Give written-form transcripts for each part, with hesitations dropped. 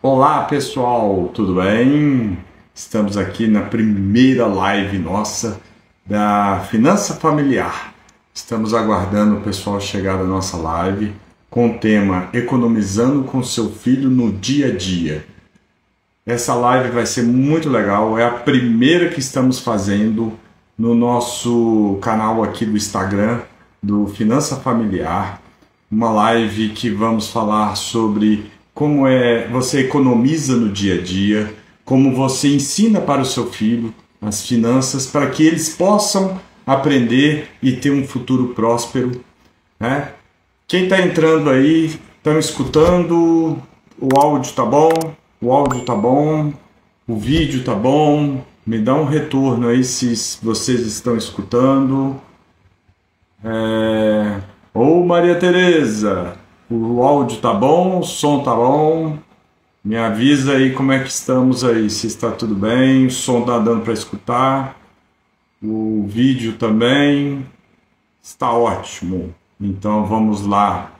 Olá pessoal, tudo bem? Estamos aqui na primeira live nossa da Finança Familiar. Estamos aguardando o pessoal chegar da nossa live com o tema Economizando com seu filho no dia a dia. Essa live vai ser muito legal, é a primeira que estamos fazendo no nosso canal aqui do Instagram, do Finança Familiar. Uma live que vamos falar sobre como você economiza no dia a dia, como você ensina para o seu filho as finanças para que eles possam aprender e ter um futuro próspero, né? Quem está entrando aí, estão escutando, o áudio tá bom, o vídeo tá bom, me dá um retorno aí se vocês estão escutando. Ô Maria Tereza, o áudio tá bom, o som tá bom? Me avisa aí como é que estamos aí, se está tudo bem, o som tá dando para escutar, o vídeo também está ótimo. Então vamos lá.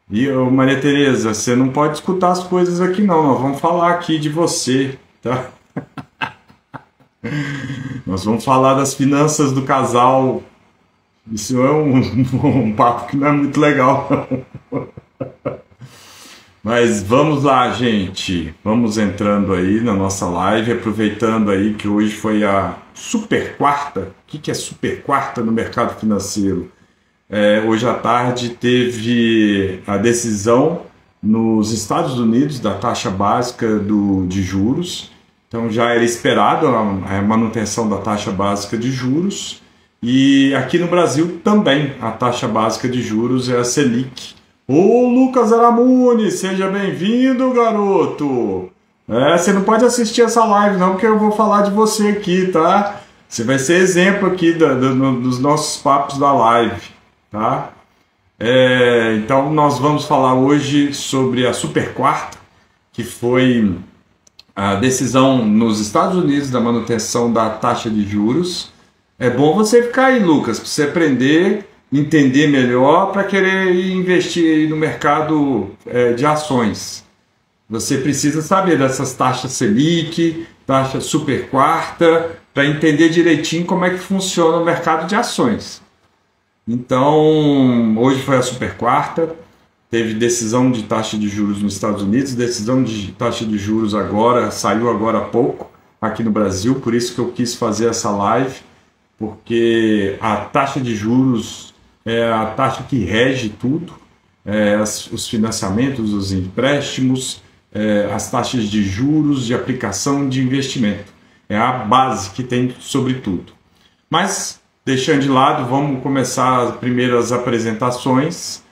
E ô Maria Tereza, você não pode escutar as coisas aqui não, nós vamos falar aqui de você, tá? Nós vamos falar das finanças do casal. Isso é um papo que não é muito legal, não. Mas vamos lá, gente. Vamos entrando aí na nossa live, aproveitando aí que hoje foi a super quarta. O que é super quarta no mercado financeiro? Hoje à tarde teve a decisão nos Estados Unidos da taxa básica de juros. Então já era esperado a manutenção da taxa básica de juros. E aqui no Brasil também a taxa básica de juros é a Selic. Ô Lucas Aramuni, seja bem-vindo, garoto! Você não pode assistir essa live não, porque eu vou falar de você aqui, tá? Você vai ser exemplo aqui dos nossos papos da live, tá? Então nós vamos falar hoje sobre a super quarta, que foi a decisão nos Estados Unidos da manutenção da taxa de juros. É bom você ficar aí, Lucas, para você aprender, entender melhor, para querer investir no mercado de ações. Você precisa saber dessas taxas Selic, taxa super quarta, para entender direitinho como é que funciona o mercado de ações. Então, hoje foi a super quarta, teve decisão de taxa de juros nos Estados Unidos, decisão de taxa de juros saiu agora há pouco, aqui no Brasil, por isso que eu quis fazer essa live, porque a taxa de juros é a taxa que rege tudo, os financiamentos, os empréstimos, as taxas de juros de aplicação de investimento. É a base que tem sobre tudo. Mas, deixando de lado, vamos começar as primeiras apresentações.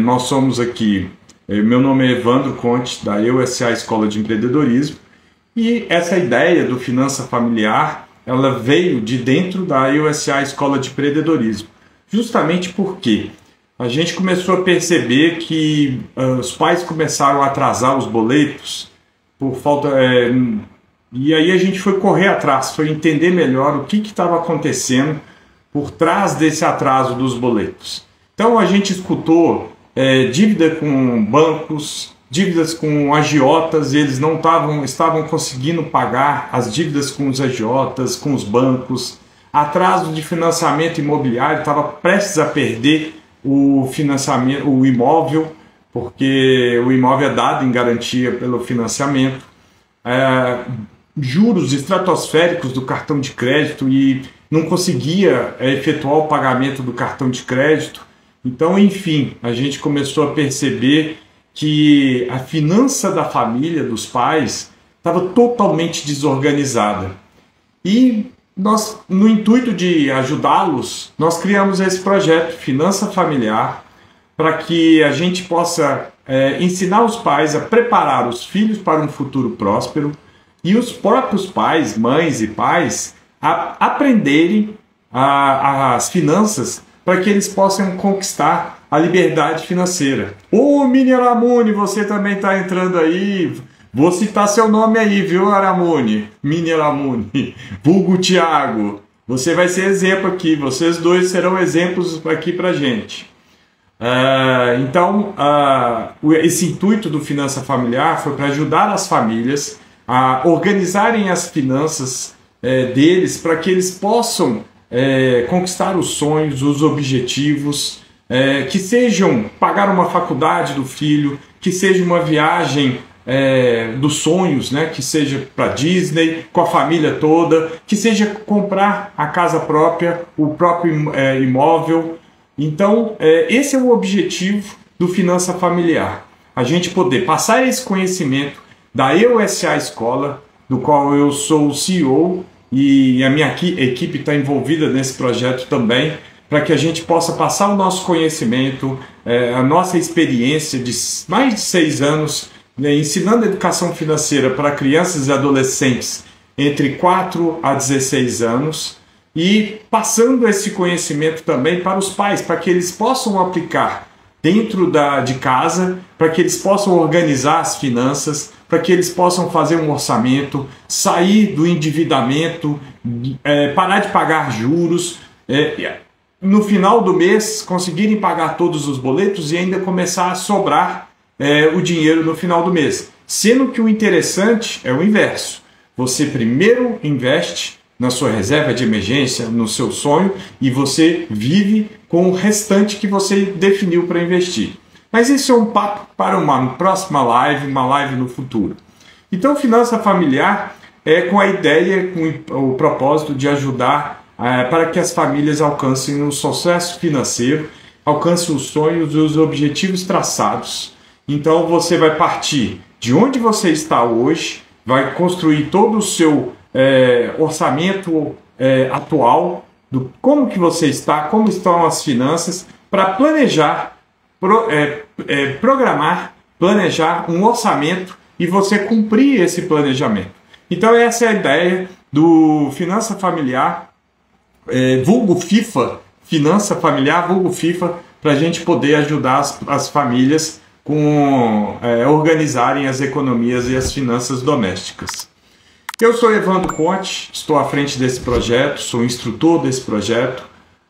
Nós somos aqui, meu nome é Evandro Conte, da EUSA Escola de Empreendedorismo, e essa ideia do Finança Familiar ela veio de dentro da EUSA Escola de Empreendedorismo, justamente porque a gente começou a perceber que os pais começaram a atrasar os boletos por falta... e aí a gente foi correr atrás, foi entender melhor o que estava acontecendo por trás desse atraso dos boletos. Então a gente escutou dívida com bancos, dívidas com agiotas, e eles não estavam conseguindo pagar as dívidas com os agiotas, com os bancos, atraso de financiamento imobiliário, estava prestes a perder o financiamento, o imóvel, porque o imóvel é dado em garantia pelo financiamento, juros estratosféricos do cartão de crédito e não conseguia efetuar o pagamento do cartão de crédito. Então, enfim, a gente começou a perceber que a finança da família, dos pais, estava totalmente desorganizada. E nós, no intuito de ajudá-los, nós criamos esse projeto Finança Familiar para que a gente possa ensinar os pais a preparar os filhos para um futuro próspero e os próprios pais, mães e pais, a aprenderem as finanças para que eles possam conquistar a liberdade financeira. Ô, Mini Aramuni, você também está entrando aí. Vou citar seu nome aí, viu, Aramuni? Mini Aramuni, vulgo Thiago. Você vai ser exemplo aqui. Vocês dois serão exemplos aqui pra gente. Então, esse intuito do Finança Familiar foi para ajudar as famílias a organizarem as finanças deles para que eles possam conquistar os sonhos, os objetivos, que sejam pagar uma faculdade do filho, que seja uma viagem dos sonhos, né? Que seja para Disney, com a família toda, que seja comprar a casa própria, o próprio imóvel. Então, esse é o objetivo do Finança Familiar. A gente poder passar esse conhecimento da EUSA Escola, do qual eu sou o CEO e a minha equipe está envolvida nesse projeto também, para que a gente possa passar o nosso conhecimento, a nossa experiência de mais de 6 anos, ensinando educação financeira para crianças e adolescentes entre 4 a 16 anos, e passando esse conhecimento também para os pais, para que eles possam aplicar dentro de casa, para que eles possam organizar as finanças, para que eles possam fazer um orçamento, sair do endividamento, parar de pagar juros, no final do mês conseguirem pagar todos os boletos e ainda começar a sobrar o dinheiro no final do mês. Sendo que o interessante é o inverso. Você primeiro investe na sua reserva de emergência, no seu sonho, e você vive com o restante que você definiu para investir. Mas isso é um papo para uma próxima live, uma live no futuro. Então, Finança Familiar é com a ideia, com o propósito de ajudar para que as famílias alcancem um sucesso financeiro, alcancem os sonhos e os objetivos traçados. Então, você vai partir de onde você está hoje, vai construir todo o seu orçamento atual, do como que você está, como estão as finanças, para planejar, programar, planejar um orçamento e você cumprir esse planejamento. Então essa é a ideia do Finança Familiar, vulgo FIFA, Finança Familiar, vulgo FIFA, para a gente poder ajudar as famílias com organizarem as economias e as finanças domésticas. Eu sou Evandro Conte, estou à frente desse projeto, sou instrutor desse projeto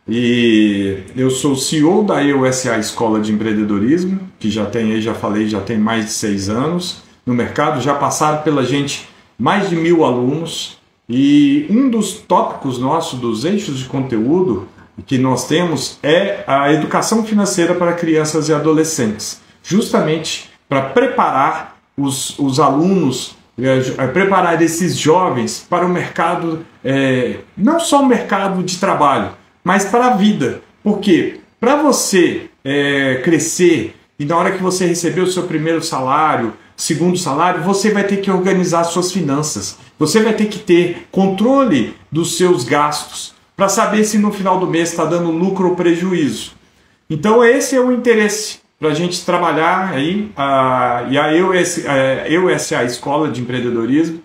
e eu sou o CEO da EUSA Escola de Empreendedorismo, que já tem mais de 6 anos no mercado, já passaram pela gente mais de 1000 alunos e um dos tópicos nossos, dos eixos de conteúdo que nós temos é a educação financeira para crianças e adolescentes, justamente para preparar os alunos, preparar esses jovens para o mercado, não só o mercado de trabalho, mas para a vida. Porque para você crescer e na hora que você receber o seu primeiro salário, segundo salário, você vai ter que organizar suas finanças. Você vai ter que ter controle dos seus gastos para saber se no final do mês está dando lucro ou prejuízo. Então esse é o interesse para a gente trabalhar aí, e a EUSA Escola de Empreendedorismo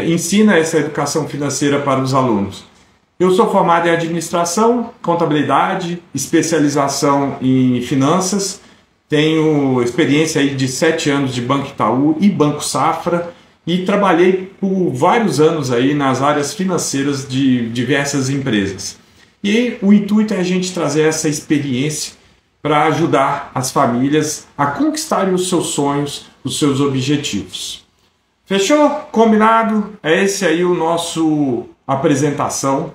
ensina essa educação financeira para os alunos. Eu sou formado em administração, contabilidade, especialização em finanças, tenho experiência aí de 7 anos de Banco Itaú e Banco Safra e trabalhei por vários anos aí nas áreas financeiras de diversas empresas. E o intuito é a gente trazer essa experiência para ajudar as famílias a conquistarem os seus sonhos, os seus objetivos. Fechou? Combinado? É esse aí o nosso apresentação.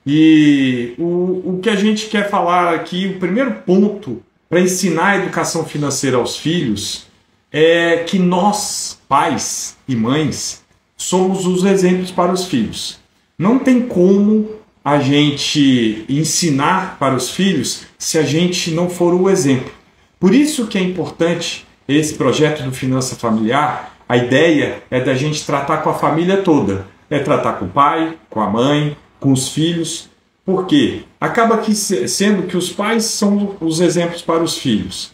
E o que a gente quer falar aqui, o primeiro ponto para ensinar a educação financeira aos filhos é que nós, pais e mães, somos os exemplos para os filhos. Não tem como a gente ensinar para os filhos se a gente não for o exemplo. Por isso que é importante esse projeto do Finança Familiar. A ideia é da gente tratar com a família toda. É tratar com o pai, com a mãe, com os filhos. Por quê? Acaba sendo que os pais são os exemplos para os filhos.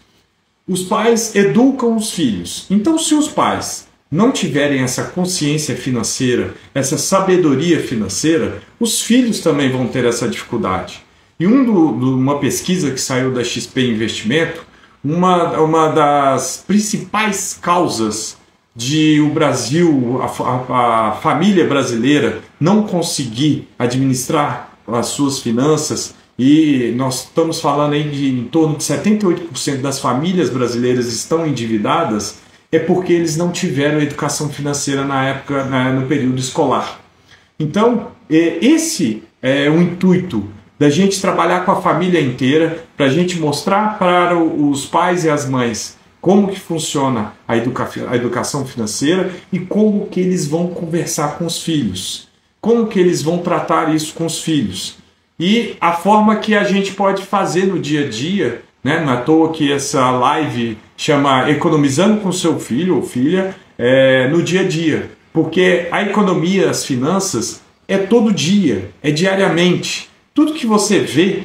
Os pais educam os filhos. Então, se os pais não tiverem essa consciência financeira, essa sabedoria financeira, os filhos também vão ter essa dificuldade. E uma pesquisa que saiu da XP Investimento, uma das principais causas de o Brasil, a família brasileira, não conseguir administrar as suas finanças e nós estamos falando aí de em torno de 78% das famílias brasileiras estão endividadas, é porque eles não tiveram educação financeira na época, no período escolar. Então, esse é o intuito da gente trabalhar com a família inteira, para a gente mostrar para os pais e as mães como que funciona a educação financeira e como que eles vão conversar com os filhos, como que eles vão tratar isso com os filhos. E a forma que a gente pode fazer no dia a dia, né? Não é à toa que essa live chama Economizando com seu filho ou filha, no dia a dia. Porque a economia, as finanças, é todo dia, é diariamente. Tudo que você vê,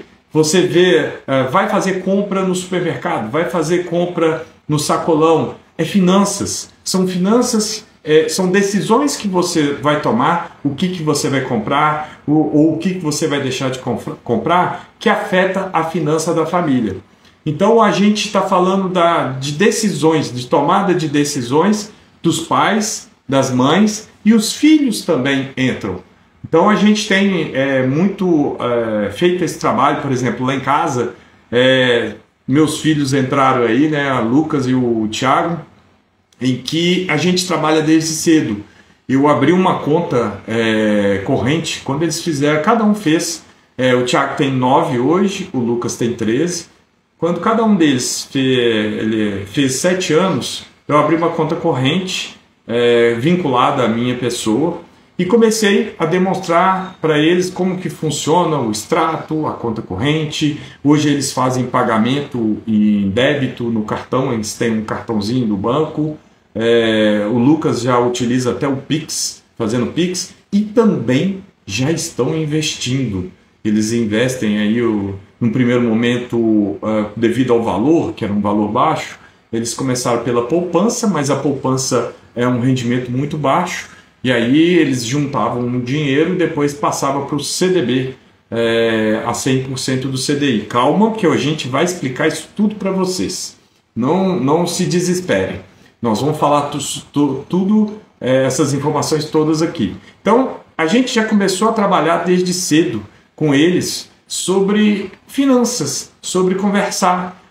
vai fazer compra no supermercado, vai fazer compra no sacolão, é finanças. São finanças, são decisões que você vai tomar, o que você vai comprar, ou o que você vai deixar de comprar, que afeta a finança da família. Então a gente está falando de decisões, de tomada de decisões dos pais, das mães, e os filhos também entram. Então a gente tem muito feito esse trabalho, por exemplo, lá em casa, meus filhos entraram aí, né, a Lucas e o Thiago, em que a gente trabalha desde cedo. Eu abri uma conta corrente, quando eles fizeram, cada um fez, o Thiago tem 9 hoje, o Lucas tem 13. Quando cada um deles fez 7 anos, eu abri uma conta corrente vinculada à minha pessoa e comecei a demonstrar para eles como que funciona o extrato, a conta corrente. Hoje eles fazem pagamento em débito no cartão, eles têm um cartãozinho do banco. O Lucas já utiliza até o Pix, fazendo Pix, e também já estão investindo. Eles investem aí, num primeiro momento, devido ao valor, que era um valor baixo, eles começaram pela poupança, mas a poupança é um rendimento muito baixo, e aí eles juntavam um dinheiro e depois passavam para o CDB, a 100% do CDI. Calma que a gente vai explicar isso tudo para vocês. Não se desesperem. Nós vamos falar tudo, essas informações todas aqui. Então, a gente já começou a trabalhar desde cedo com eles sobre finanças, sobre conversar.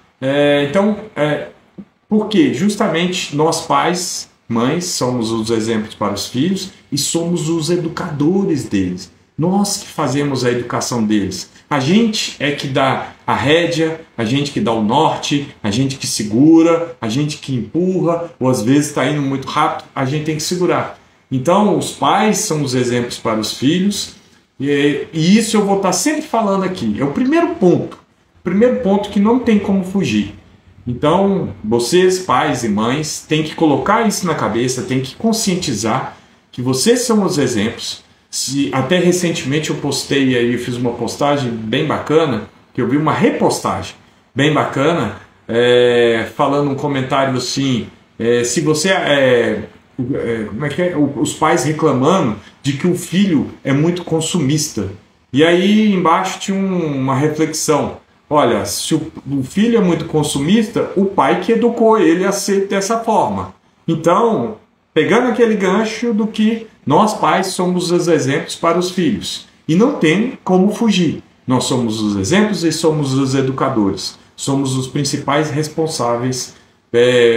Por quê? Justamente nós pais, mães, somos os exemplos para os filhos e somos os educadores deles. Nós que fazemos a educação deles. A gente é que dá a rédea, a gente que dá o norte, a gente que segura, a gente que empurra, ou às vezes está indo muito rápido, a gente tem que segurar. Então, os pais são os exemplos para os filhos, e isso eu vou estar sempre falando aqui. É o primeiro ponto que não tem como fugir. Então, vocês, pais e mães, têm que colocar isso na cabeça, têm que conscientizar que vocês são os exemplos. Até recentemente eu postei aí, fiz uma postagem bem bacana, que eu vi uma repostagem bem bacana, falando um comentário assim, se você como é que é? Os pais reclamando de que o filho é muito consumista. E aí embaixo tinha uma reflexão. Olha, se o filho é muito consumista, o pai que educou ele a ser dessa forma. Então, pegando aquele gancho do que nós pais somos os exemplos para os filhos. E não tem como fugir. Nós somos os exemplos e somos os educadores. Somos os principais responsáveis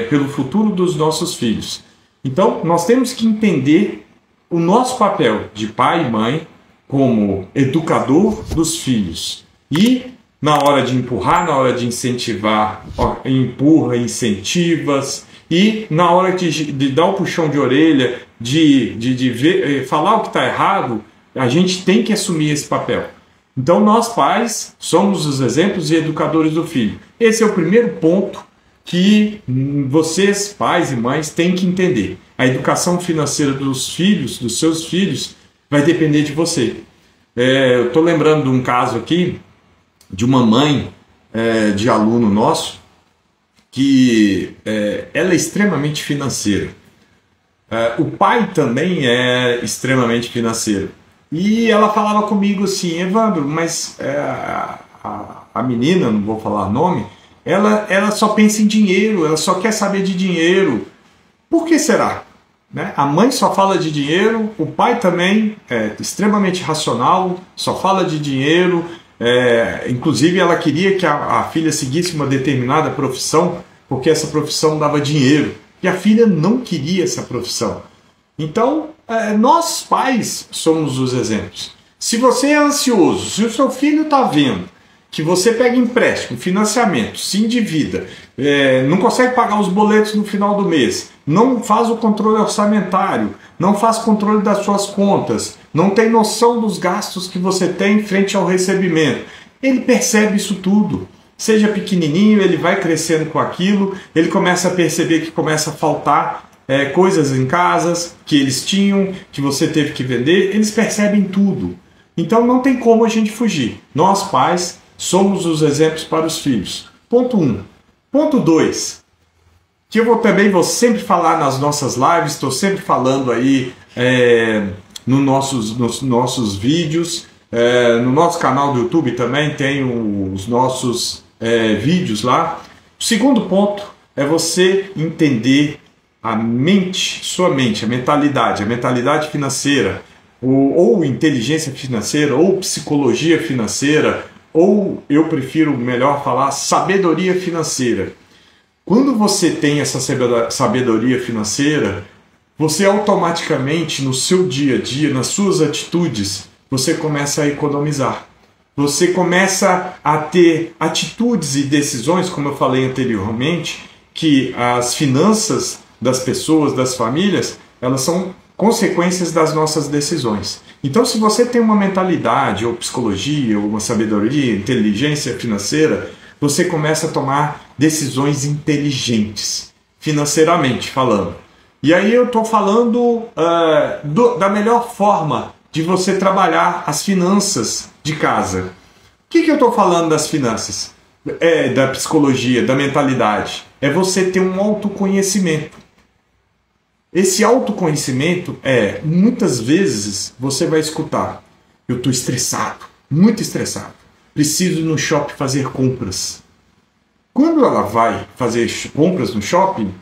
pelo futuro dos nossos filhos. Então, nós temos que entender o nosso papel de pai e mãe como educador dos filhos. E na hora de empurrar, na hora de incentivar, empurra, incentivas. E na hora de dar o puxão de orelha, de falar o que está errado, a gente tem que assumir esse papel. Então nós pais somos os exemplos e educadores do filho. Esse é o primeiro ponto que vocês, pais e mães, têm que entender. A educação financeira dos filhos, dos seus filhos, vai depender de você. Eu estou lembrando de um caso aqui, de uma mãe de aluno nosso, que ela é extremamente financeira. O pai também é extremamente financeiro. E ela falava comigo assim, Evandro, mas a menina, não vou falar nome, ela só pensa em dinheiro, ela só quer saber de dinheiro. Por que será? Né? A mãe só fala de dinheiro, o pai também é extremamente racional, só fala de dinheiro. Inclusive, ela queria que a filha seguisse uma determinada profissão, porque essa profissão dava dinheiro. E a filha não queria essa profissão. Então, nós pais somos os exemplos. Se você é ansioso, se o seu filho está vendo que você pega empréstimo, financiamento, se endivida, não consegue pagar os boletos no final do mês, não faz o controle orçamentário, não faz controle das suas contas, não tem noção dos gastos que você tem frente ao recebimento, ele percebe isso tudo. Seja pequenininho, ele vai crescendo com aquilo, ele começa a perceber que começa a faltar coisas em casas que eles tinham, que você teve que vender, eles percebem tudo. Então não tem como a gente fugir. Nós, pais, somos os exemplos para os filhos. Ponto 1. Ponto 2. Que eu também vou sempre falar nas nossas lives, estou sempre falando aí nos nossos vídeos, no nosso canal do YouTube também tem os nossos vídeos lá. O segundo ponto é você entender a mente, a mentalidade financeira, ou inteligência financeira, ou psicologia financeira, ou eu prefiro melhor falar sabedoria financeira. Quando você tem essa sabedoria financeira, você automaticamente no seu dia a dia, nas suas atitudes, você começa a economizar. Você começa a ter atitudes e decisões, como eu falei anteriormente, que as finanças das pessoas, das famílias, elas são consequências das nossas decisões. Então, se você tem uma mentalidade, ou psicologia, ou uma sabedoria, inteligência financeira, você começa a tomar decisões inteligentes, financeiramente falando. E aí eu estou falando da melhor forma de você trabalhar as finanças de casa. O que eu estou falando das finanças? Da psicologia, da mentalidade. É você ter um autoconhecimento. Esse autoconhecimento muitas vezes você vai escutar: eu estou estressado, muito estressado, preciso ir no shopping fazer compras. Quando ela vai fazer compras no shopping,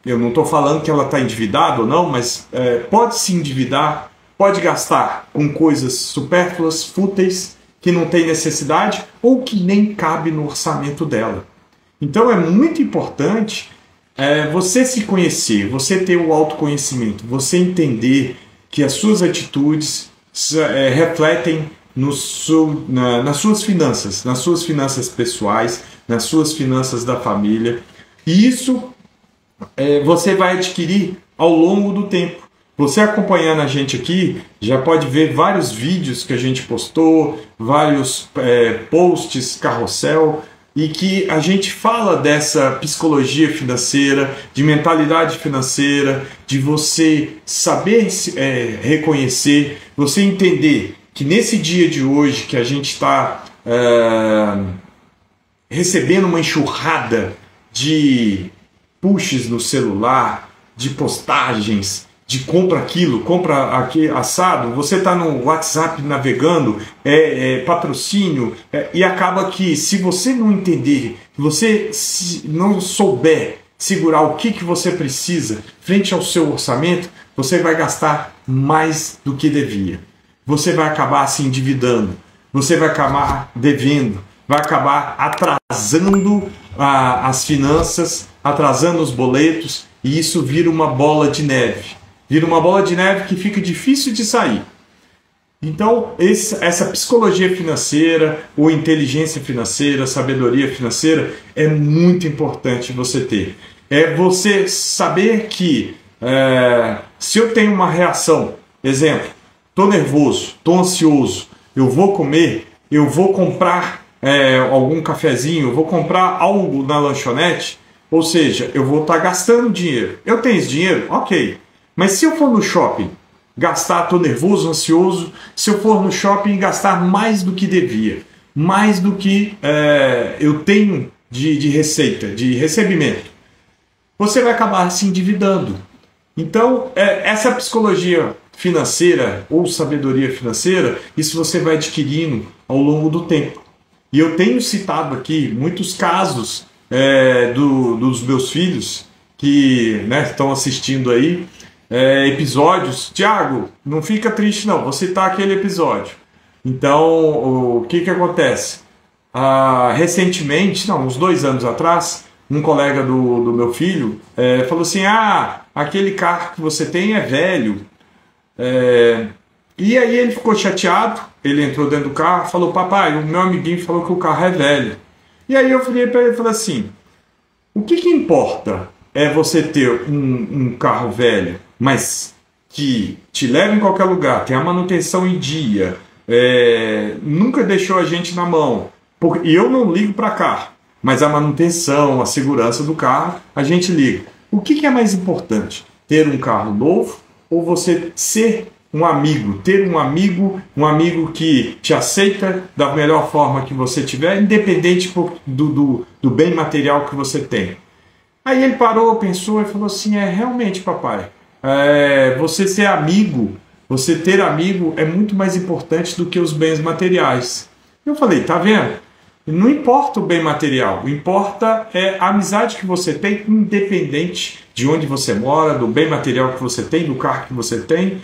eu não estou falando que ela está endividada ou não, mas pode se endividar, pode gastar com coisas supérfluas, fúteis, que não tem necessidade ou que nem cabe no orçamento dela. Então é muito importante você se conhecer, você ter o autoconhecimento, você entender que as suas atitudes refletem nas suas finanças pessoais, nas suas finanças da família. E isso você vai adquirir ao longo do tempo. Você acompanhando a gente aqui, já pode ver vários vídeos que a gente postou, vários posts, carrossel, e que a gente fala dessa psicologia financeira, de mentalidade financeira, de você saber reconhecer, você entender que nesse dia de hoje que a gente está recebendo uma enxurrada de pushes no celular, de postagens, de compra aquilo, compra aqui assado, você está no WhatsApp navegando, patrocínio, e acaba que se você não entender, se você não souber segurar o que você precisa frente ao seu orçamento, você vai gastar mais do que devia. Você vai acabar se endividando, você vai acabar devendo, vai acabar atrasando as finanças, atrasando os boletos, e isso vira uma bola de neve. Vira uma bola de neve que fica difícil de sair. Então, essa psicologia financeira, ou inteligência financeira, sabedoria financeira, é muito importante você ter. É você saber que se eu tenho uma reação, exemplo, estou nervoso, estou ansioso, eu vou comer, eu vou comprar algum cafezinho, eu vou comprar algo na lanchonete, ou seja, eu vou estar gastando dinheiro. Eu tenho esse dinheiro? Ok. Mas se eu for no shopping gastar, estou nervoso, ansioso, se eu for no shopping gastar mais do que devia, mais do que eu tenho de receita, de recebimento, você vai acabar se endividando. Então, essa psicologia financeira ou sabedoria financeira, isso você vai adquirindo ao longo do tempo. E eu tenho citado aqui muitos casos dos meus filhos que estão assistindo aí, episódios. Tiago, não fica triste não, vou citar aquele episódio. Então, o que acontece? Recentemente, não, uns 2 anos atrás, um colega do meu filho falou assim, aquele carro que você tem é velho. E aí ele ficou chateado, ele entrou dentro do carro, falou, papai, o meu amiguinho falou que o carro é velho. E aí eu falei para ele, falei assim, o que importa é você ter um carro velho, mas que te leva em qualquer lugar, tem a manutenção em dia, nunca deixou a gente na mão. E eu não ligo para carro, mas a manutenção, a segurança do carro, a gente liga. O que é mais importante? Ter um carro novo ou você ser um amigo? Ter um amigo que te aceita da melhor forma que você tiver, independente do bem material que você tem. Aí ele parou, pensou e falou assim, realmente, papai, você ser amigo, você ter amigo é muito mais importante do que os bens materiais. Eu falei, tá vendo? Não importa o bem material, o importa é a amizade que você tem, independente de onde você mora, do bem material que você tem, do carro que você tem,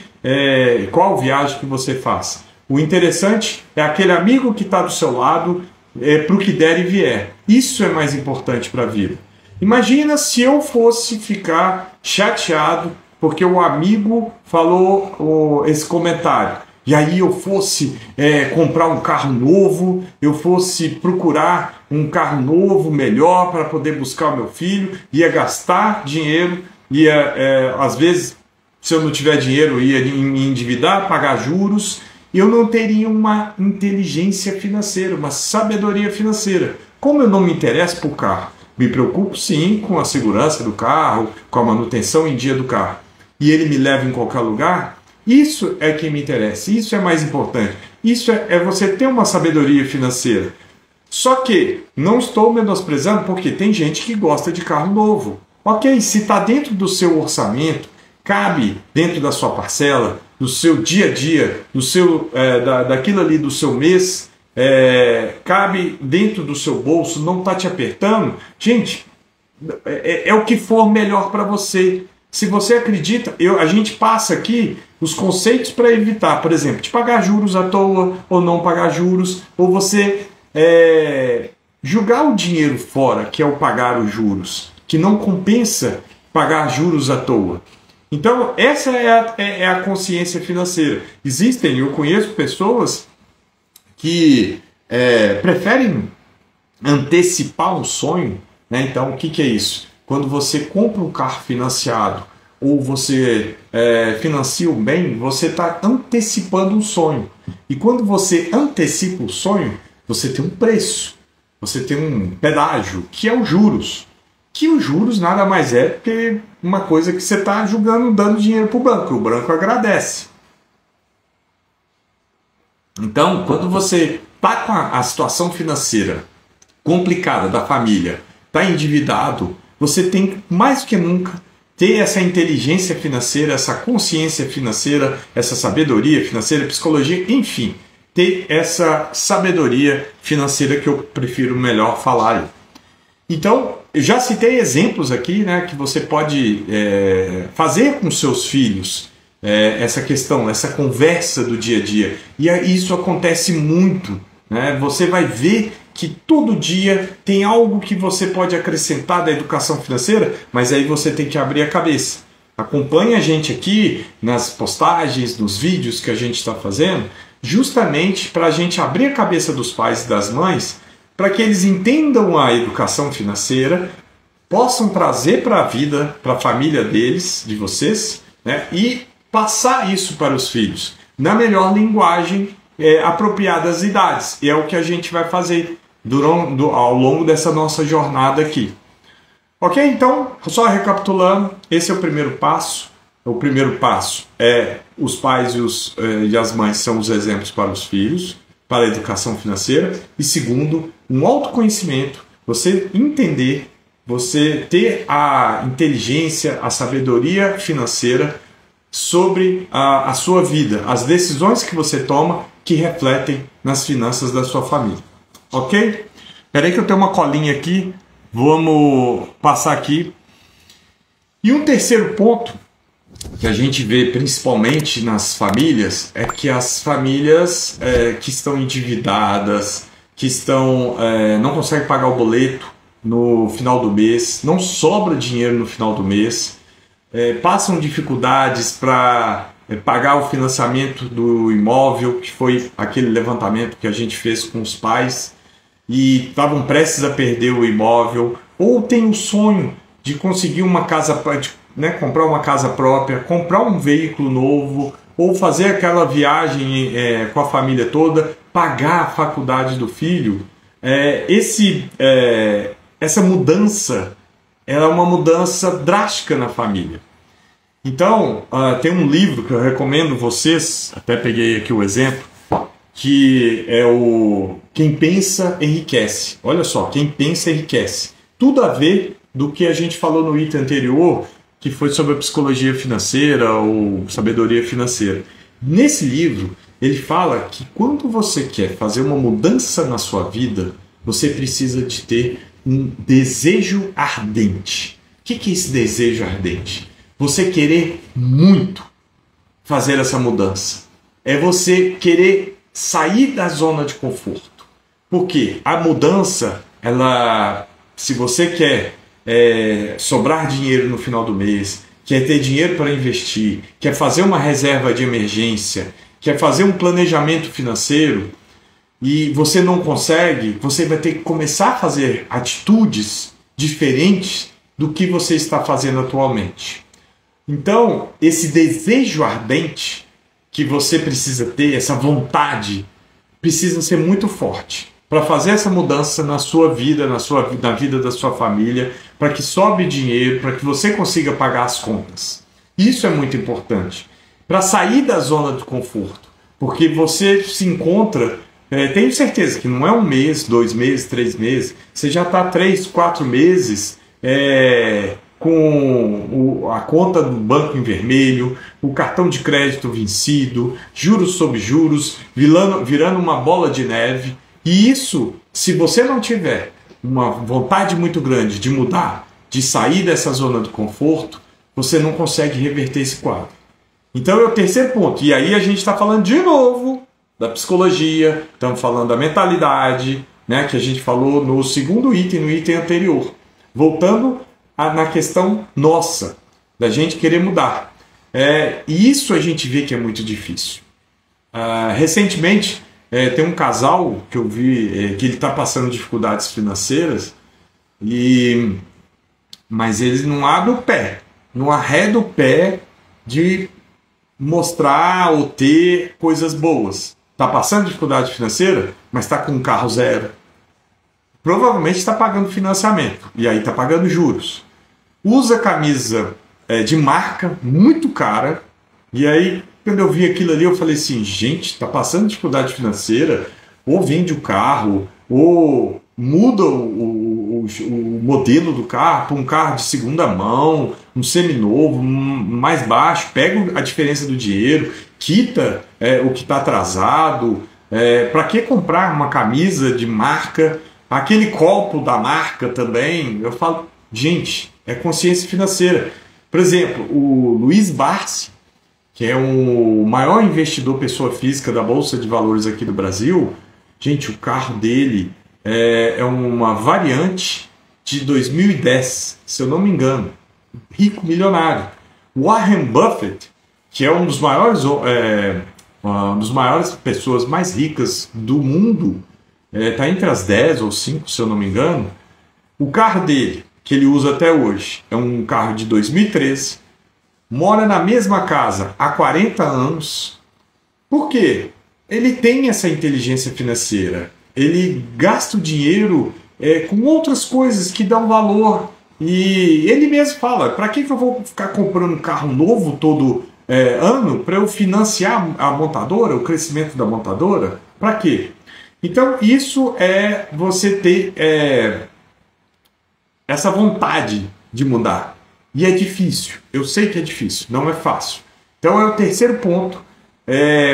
qual viagem que você faça. O interessante é aquele amigo que está do seu lado, para o que der e vier. Isso é mais importante para a vida. Imagina se eu fosse ficar chateado porque o amigo falou esse comentário. E aí eu fosse comprar um carro novo, eu fosse procurar um carro novo, melhor, para poder buscar o meu filho, ia gastar dinheiro, às vezes, se eu não tiver dinheiro, ia me endividar, pagar juros, e eu não teria uma inteligência financeira, uma sabedoria financeira. Como eu não me interesso por carro, me preocupo sim com a segurança do carro, com a manutenção em dia do carro, e ele me leva em qualquer lugar, isso é que me interessa, isso é mais importante. Isso é você ter uma sabedoria financeira. Só que não estou menosprezando porque tem gente que gosta de carro novo. Ok, se está dentro do seu orçamento, cabe dentro da sua parcela, do seu dia a dia, daquilo ali do seu mês, cabe dentro do seu bolso, não está te apertando, gente, é o que for melhor para você. Se você acredita, a gente passa aqui os conceitos para evitar, por exemplo, de pagar juros à toa ou não pagar juros, ou você jogar o dinheiro fora, que é o pagar os juros, que não compensa pagar juros à toa. Então, essa é a consciência financeira. Eu conheço pessoas que preferem antecipar um sonho, né? Então, o que é isso? Quando você compra um carro financiado ou você financia um bem, você está antecipando um sonho. E quando você antecipa o sonho, você tem um preço, você tem um pedágio, que é os juros. Que os juros nada mais é do que uma coisa que você está dando dinheiro para o banco. O banco agradece. Então, quando você está com a situação financeira complicada da família, está endividado, você tem mais do que nunca ter essa inteligência financeira, essa consciência financeira, essa sabedoria financeira, psicologia, enfim, ter essa sabedoria financeira que eu prefiro melhor falar aí. Então, eu já citei exemplos aqui, né, que você pode fazer com seus filhos, essa questão, essa conversa do dia a dia. E isso acontece muito, né? Você vai ver que todo dia tem algo que você pode acrescentar da educação financeira, mas aí você tem que abrir a cabeça. Acompanhe a gente aqui nas postagens, nos vídeos que a gente está fazendo, justamente para a gente abrir a cabeça dos pais e das mães, para que eles entendam a educação financeira, possam trazer para a vida, para a família deles, de vocês, né, e passar isso para os filhos, na melhor linguagem apropriada às idades. E é o que a gente vai fazer ao longo dessa nossa jornada aqui. Ok? Então, só recapitulando, esse é o primeiro passo. O primeiro passo é os pais e as mães são os exemplos para os filhos, para a educação financeira. E segundo, um autoconhecimento, você entender, você ter a inteligência, a sabedoria financeira sobre a sua vida, as decisões que você toma que refletem nas finanças da sua família. Ok? Espera aí que eu tenho uma colinha aqui. Vamos passar aqui. E um terceiro ponto que a gente vê principalmente nas famílias é que as famílias que estão endividadas, que estão não conseguem pagar o boleto no final do mês, não sobra dinheiro no final do mês, passam dificuldades para pagar o financiamento do imóvel, que foi aquele levantamento que a gente fez com os pais, e estavam prestes a perder o imóvel, ou tem o sonho de conseguir uma casa, comprar uma casa própria, comprar um veículo novo, ou fazer aquela viagem com a família toda, pagar a faculdade do filho. Essa mudança é uma mudança drástica na família. Então, tem um livro que eu recomendo vocês, até peguei aqui o exemplo, que é o Quem Pensa Enriquece. Olha só, Quem Pensa Enriquece. Tudo a ver do que a gente falou no item anterior, que foi sobre a psicologia financeira ou sabedoria financeira. Nesse livro, ele fala que quando você quer fazer uma mudança na sua vida, você precisa de ter um desejo ardente. O que é esse desejo ardente? Você querer muito fazer essa mudança. É você querer sair da zona de conforto. Porque a mudança, se você quer sobrar dinheiro no final do mês, quer ter dinheiro para investir, quer fazer uma reserva de emergência, quer fazer um planejamento financeiro e você não consegue, você vai ter que começar a fazer atitudes diferentes do que você está fazendo atualmente. Então, esse desejo ardente que você precisa ter, essa vontade, precisa ser muito forte para fazer essa mudança na sua vida, na vida da sua família, para que sobre dinheiro, para que você consiga pagar as contas. Isso é muito importante. Para sair da zona de conforto, porque você se encontra, tenho certeza que não é 1 mês, 2 meses, 3 meses, você já está 3, 4 meses com a conta do banco em vermelho, o cartão de crédito vencido, juros sobre juros, virando uma bola de neve. E isso, se você não tiver uma vontade muito grande de mudar, de sair dessa zona de conforto, você não consegue reverter esse quadro. Então é o terceiro ponto. E aí a gente está falando de novo da psicologia, estamos falando da mentalidade, né, que a gente falou no segundo item, no item anterior. Voltando na questão nossa, da gente querer mudar. E isso a gente vê que é muito difícil. Recentemente, tem um casal que eu vi que ele está passando dificuldades financeiras, mas eles não abrem o pé, não arredam o pé de mostrar ou ter coisas boas. Está passando dificuldade financeira, mas está com um carro zero. Provavelmente está pagando financiamento, e aí está pagando juros. Usa camisa de marca muito cara, e aí quando eu vi aquilo ali eu falei assim, gente, está passando dificuldade financeira, ou vende o carro, ou muda o modelo do carro para um carro de segunda mão, um seminovo, mais baixo, pega a diferença do dinheiro, quita o que está atrasado. Para que comprar uma camisa de marca? Aquele copo da marca também, eu falo, gente, é consciência financeira. Por exemplo, o Luiz Barsi, que é o maior investidor pessoa física da Bolsa de Valores aqui do Brasil, gente, o carro dele é uma variante de 2010, se eu não me engano, rico, milionário. Warren Buffett, que é um dos maiores pessoas mais ricas do mundo, está entre as 10 ou 5, se eu não me engano. O carro dele, que ele usa até hoje, é um carro de 2013, mora na mesma casa há 40 anos. Por quê? Ele tem essa inteligência financeira, ele gasta o dinheiro com outras coisas que dão valor. E ele mesmo fala, para que eu vou ficar comprando um carro novo todo ano para eu financiar a montadora, o crescimento da montadora? Para quê? Então isso é você ter essa vontade de mudar. E é difícil, eu sei que é difícil, não é fácil. Então é o terceiro ponto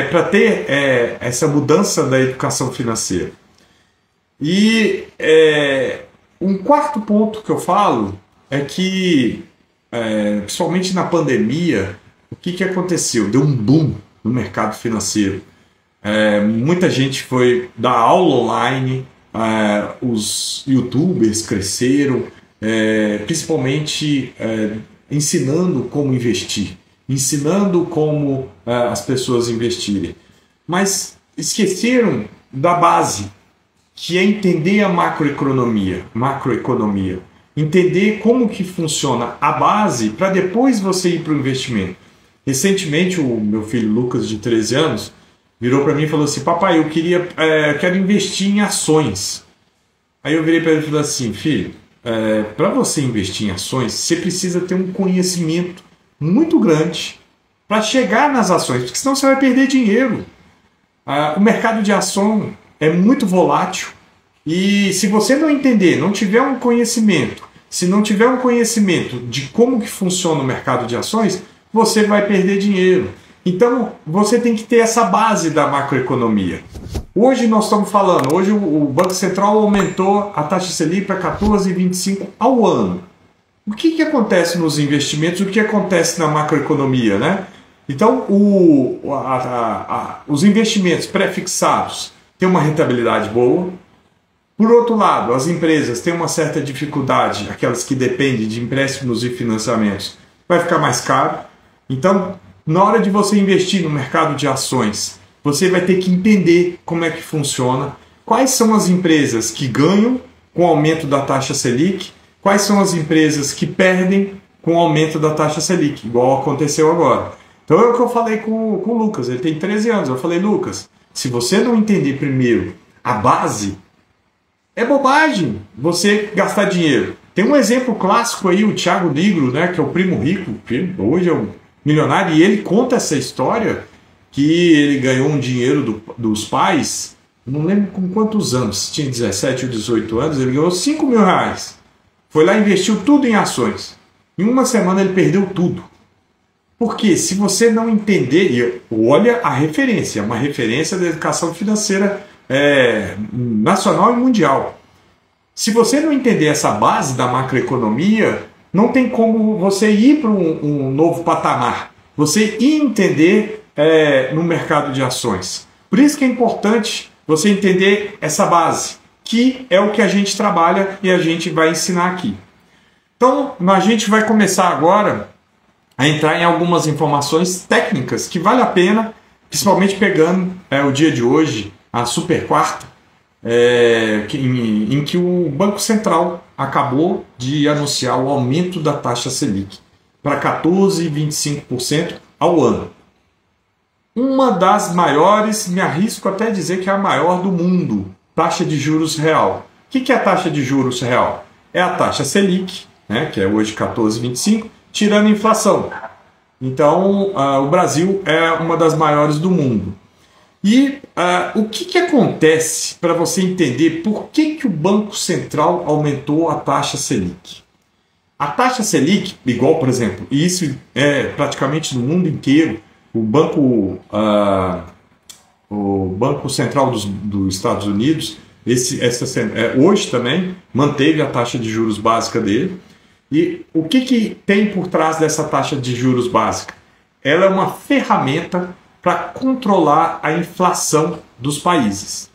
para ter essa mudança da educação financeira. E um quarto ponto que eu falo é que, principalmente na pandemia, o que aconteceu? Deu um boom no mercado financeiro. Muita gente foi dar aula online, os YouTubers cresceram, principalmente ensinando como investir, ensinando como as pessoas investirem. Mas esqueceram da base, que é entender a macroeconomia, entender como que funciona a base para depois você ir para o investimento. Recentemente, o meu filho Lucas, de 13 anos, virou para mim e falou assim: papai, eu quero investir em ações. Aí eu virei para ele e falei assim: filho, para você investir em ações, você precisa ter um conhecimento muito grande para chegar nas ações, porque senão você vai perder dinheiro. O mercado de ação é muito volátil e se você não entender, não tiver um conhecimento, se não tiver um conhecimento de como que funciona o mercado de ações, você vai perder dinheiro. Então, você tem que ter essa base da macroeconomia. Hoje nós estamos falando, hoje o Banco Central aumentou a taxa Selic para 14,25 ao ano. O que acontece nos investimentos? O que acontece na macroeconomia, né? Então, os investimentos pré-fixados têm uma rentabilidade boa. Por outro lado, as empresas têm uma certa dificuldade, aquelas que dependem de empréstimos e financiamentos, vai ficar mais caro. Então, na hora de você investir no mercado de ações, você vai ter que entender como é que funciona, quais são as empresas que ganham com o aumento da taxa Selic, quais são as empresas que perdem com o aumento da taxa Selic, igual aconteceu agora. Então é o que eu falei com o Lucas, ele tem 13 anos, eu falei: Lucas, se você não entender primeiro a base, é bobagem você gastar dinheiro. Tem um exemplo clássico aí, o Thiago Nigro, né, que é o primo rico, que hoje é um milionário, e ele conta essa história que ele ganhou um dinheiro dos pais, não lembro com quantos anos, tinha 17 ou 18 anos, ele ganhou 5 mil reais. Foi lá e investiu tudo em ações. Em uma semana ele perdeu tudo. Porque se você não entender, e olha a referência, uma referência da educação financeira nacional e mundial. Se você não entender essa base da macroeconomia, não tem como você ir para um novo patamar. Você ir entender no mercado de ações. Por isso que é importante você entender essa base, que é o que a gente trabalha e a gente vai ensinar aqui. Então, a gente vai começar agora a entrar em algumas informações técnicas que vale a pena, principalmente pegando o dia de hoje, a super quarta, em que o Banco Central acabou de anunciar o aumento da taxa Selic para 14,25% ao ano. Uma das maiores, me arrisco até dizer que é a maior do mundo, taxa de juros real. O que é a taxa de juros real? É a taxa Selic, né, que é hoje 14,25%, tirando a inflação. Então, o Brasil é uma das maiores do mundo. E o que acontece para você entender por que o Banco Central aumentou a taxa Selic? A taxa Selic, igual, por exemplo, e isso é praticamente no mundo inteiro, o Banco Central dos Estados Unidos, hoje também, manteve a taxa de juros básica dele. E o que tem por trás dessa taxa de juros básica? Ela é uma ferramenta para controlar a inflação dos países.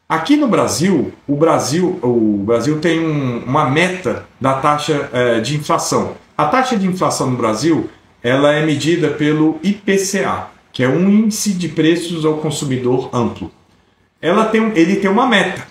Aqui no Brasil, o Brasil tem uma meta da taxa de inflação. A taxa de inflação no Brasil ela é medida pelo IPCA, que é um índice de preços ao consumidor amplo. Ele tem uma meta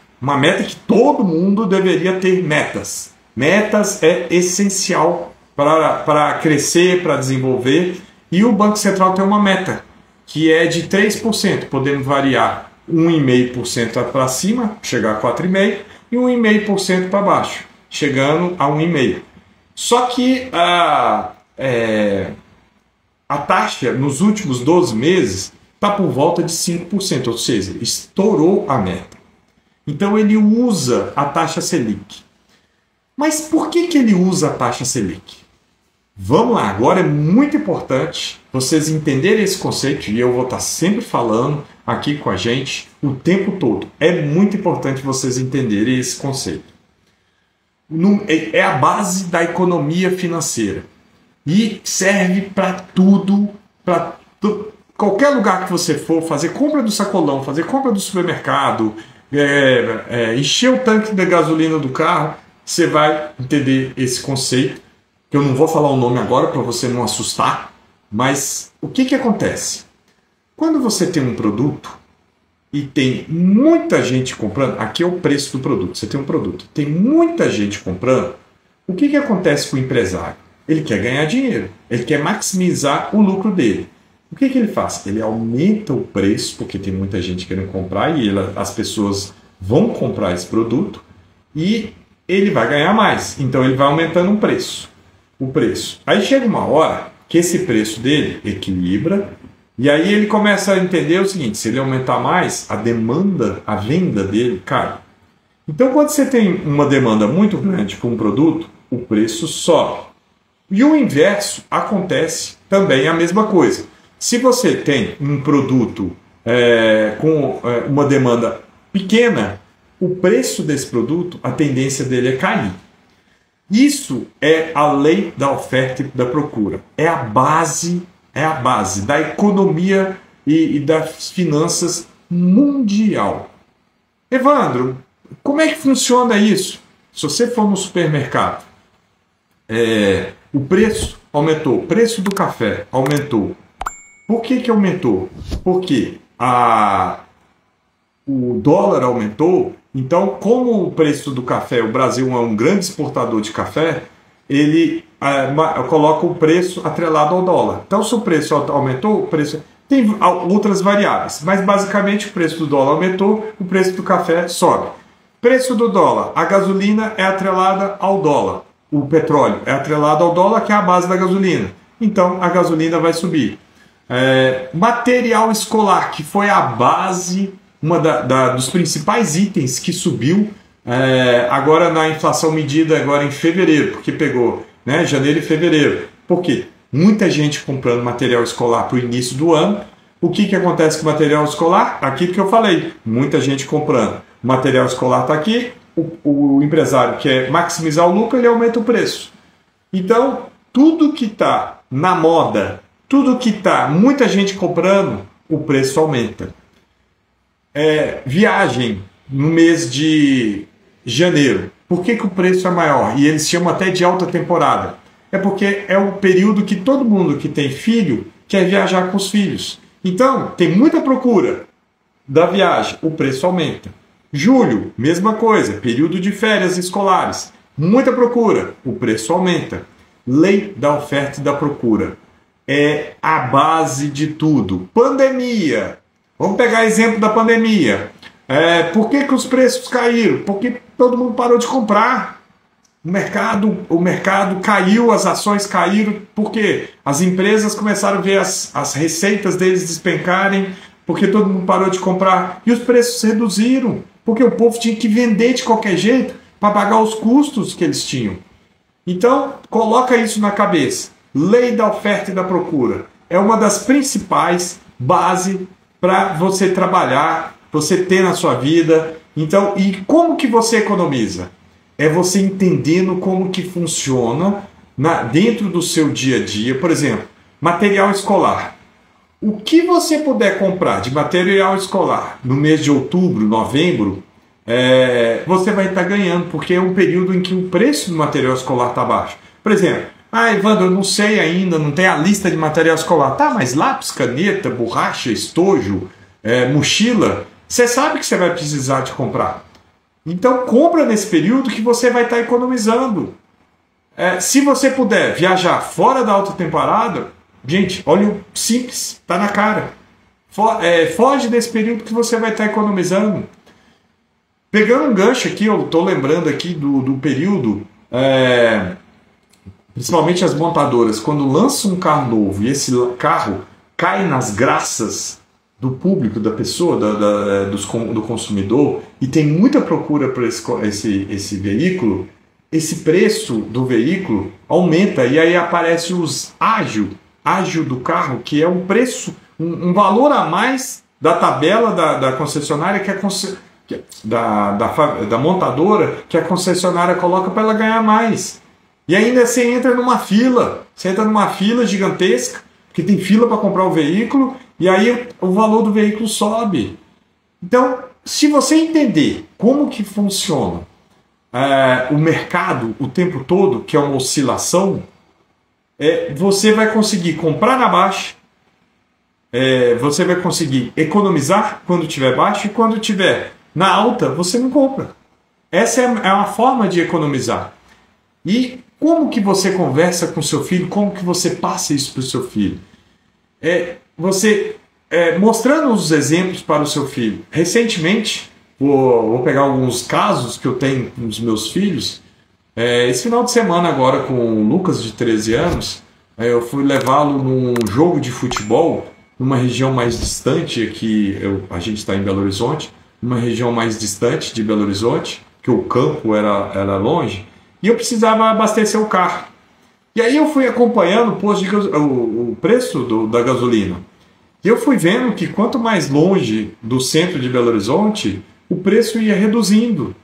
que todo mundo deveria ter metas. Metas é essencial para crescer, para desenvolver, e o Banco Central tem uma meta, que é de 3%, podendo variar 1,5% para cima, chegar a 4,5%, e 1,5% para baixo, chegando a 1,5%. Só que a taxa nos últimos 12 meses está por volta de 5%, ou seja, estourou a meta. Então ele usa a taxa Selic. Mas por que ele usa a taxa Selic? Vamos lá, agora é muito importante vocês entenderem esse conceito, e eu vou estar sempre falando aqui com a gente o tempo todo. É muito importante vocês entenderem esse conceito. É a base da economia financeira e serve para tudo para qualquer lugar que você for, fazer compra do sacolão, fazer compra do supermercado, encher o tanque de gasolina do carro, você vai entender esse conceito, que eu não vou falar o nome agora para você não assustar, mas o que acontece? Quando você tem um produto e tem muita gente comprando, aqui é o preço do produto, você tem um produto, tem muita gente comprando, o que acontece com o empresário? Ele quer ganhar dinheiro, ele quer maximizar o lucro dele. O que ele faz? Ele aumenta o preço, porque tem muita gente querendo comprar e as pessoas vão comprar esse produto e ele vai ganhar mais. Então ele vai aumentando o preço. Aí chega uma hora que esse preço dele equilibra e aí ele começa a entender o seguinte, se ele aumentar mais, a demanda, a venda dele cai. Então quando você tem uma demanda muito grande por um produto, o preço sobe. E o inverso acontece também a mesma coisa. Se você tem um produto com uma demanda pequena, o preço desse produto, a tendência dele é cair. Isso é a lei da oferta e da procura. É a base da economia e das finanças mundial. Evandro, como é que funciona isso? Se você for no supermercado, o preço aumentou, o preço do café aumentou. Por que aumentou? Porque o dólar aumentou, então como o preço do café, o Brasil é um grande exportador de café, ele coloca o preço atrelado ao dólar. Então se o preço aumentou, o preço... Tem outras variáveis, mas basicamente o preço do dólar aumentou, o preço do café sobe. Preço do dólar, a gasolina é atrelada ao dólar, o petróleo é atrelado ao dólar, que é a base da gasolina. Então a gasolina vai subir. Material escolar, que foi a base, dos principais itens que subiu agora na inflação medida agora em fevereiro, porque pegou janeiro e fevereiro. Por quê? Muita gente comprando material escolar para o início do ano. O que acontece com o material escolar? Aquilo que eu falei, muita gente comprando. O material escolar está aqui, o empresário quer maximizar o lucro, ele aumenta o preço. Então, tudo que está na moda, tudo que está muita gente comprando, o preço aumenta. Viagem no mês de janeiro. Por que o preço é maior? E eles chamam até de alta temporada. É porque é o período que todo mundo que tem filho quer viajar com os filhos. Então, tem muita procura da viagem, o preço aumenta. Julho, mesma coisa, período de férias escolares. Muita procura, o preço aumenta. Lei da oferta e da procura. É a base de tudo. Pandemia. Vamos pegar exemplo da pandemia. Por que os preços caíram? Porque todo mundo parou de comprar. O mercado caiu, as ações caíram, porque as empresas começaram a ver as receitas deles despencarem, porque todo mundo parou de comprar. E os preços reduziram, porque o povo tinha que vender de qualquer jeito para pagar os custos que eles tinham. Então, coloca isso na cabeça. Lei da oferta e da procura. É uma das principais bases para você trabalhar, você ter na sua vida. Então, e como que você economiza? É você entendendo como que funciona dentro do seu dia a dia. Por exemplo, material escolar. O que você puder comprar de material escolar no mês de outubro, novembro, você vai estar ganhando, porque é um período em que o preço do material escolar está baixo. Por exemplo, Evandro, eu não sei ainda, não tem a lista de material escolar. Tá, mas lápis, caneta, borracha, estojo, mochila, você sabe que você vai precisar de comprar. Então compra nesse período que você vai estar economizando. Se você puder viajar fora da alta temporada, gente, olha o simples, tá na cara. Foge desse período que você vai estar economizando. Pegando um gancho aqui, eu estou lembrando aqui do período, principalmente as montadoras, quando lançam um carro novo e esse carro cai nas graças do público, da pessoa, do consumidor, e tem muita procura por esse veículo, esse preço do veículo aumenta, e aí aparece os ágio do carro, que é um preço, um valor a mais da tabela da concessionária, da montadora, que a concessionária coloca para ela ganhar mais. E ainda você entra numa fila gigantesca, porque tem fila para comprar o veículo e aí o valor do veículo sobe. Então, se você entender como que funciona o mercado o tempo todo, que é uma oscilação, você vai conseguir comprar na baixa, você vai conseguir economizar quando tiver baixo, e quando tiver na alta, você não compra. Essa é uma forma de economizar. E como que você conversa com seu filho, como que você passa isso para o seu filho? Você mostrando os exemplos para o seu filho. Recentemente, vou pegar alguns casos que eu tenho com os meus filhos. Esse final de semana agora com o Lucas de 13 anos, eu fui levá-lo num jogo de futebol numa região mais distante, aqui a gente está em Belo Horizonte, numa região mais distante de Belo Horizonte, que o campo era longe, e eu precisava abastecer o carro. E aí eu fui acompanhando o preço da gasolina. E eu fui vendo que quanto mais longe do centro de Belo Horizonte, o preço ia reduzindo.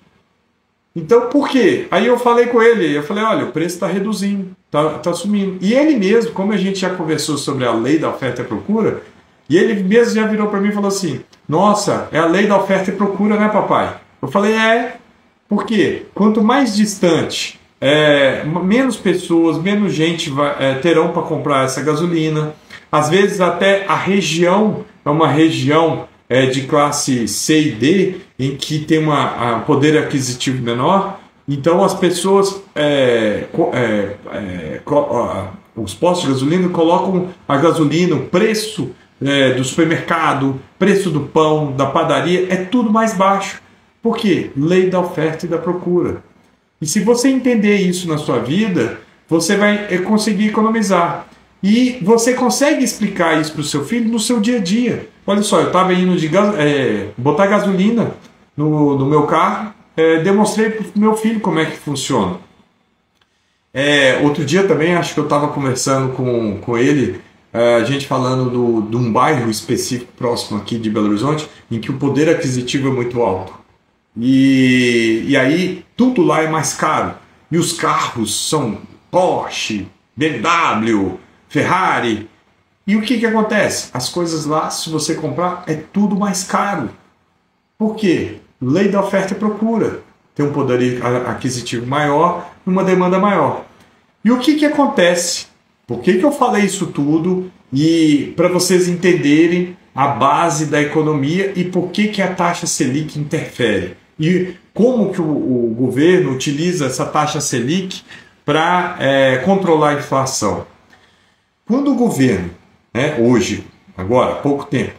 Então, por quê? Aí eu falei com ele, olha, o preço está reduzindo, está sumindo. E ele mesmo, como a gente já conversou sobre a lei da oferta e procura, e ele mesmo já virou para mim e falou assim, nossa, é a lei da oferta e procura, né, papai? Eu falei, por quê? Quanto mais distante, menos pessoas, menos gente terão para comprar essa gasolina. Às vezes até a região é uma região de classe C e D, em que tem um poder aquisitivo menor, então as pessoas, os postos de gasolina colocam a gasolina, o preço do supermercado, preço do pão, da padaria, é tudo mais baixo. Por quê? Lei da oferta e da procura. E se você entender isso na sua vida, você vai conseguir economizar. E você consegue explicar isso para o seu filho no seu dia a dia. Olha só, eu estava indo botar gasolina no meu carro, demonstrei para o meu filho como é que funciona. Outro dia também, acho que eu estava conversando com ele, a gente falando de um bairro específico próximo aqui de Belo Horizonte, em que o poder aquisitivo é muito alto. E aí tudo lá é mais caro. E os carros são Porsche, BMW, Ferrari. E o que acontece? As coisas lá, se você comprar, é tudo mais caro. Por quê? Lei da oferta e procura. Tem um poder aquisitivo maior, uma demanda maior. E o que acontece? Por que eu falei isso tudo? E para vocês entenderem a base da economia e por que a taxa Selic interfere. E como que o governo utiliza essa taxa Selic para controlar a inflação. Quando o governo, hoje, agora, há pouco tempo,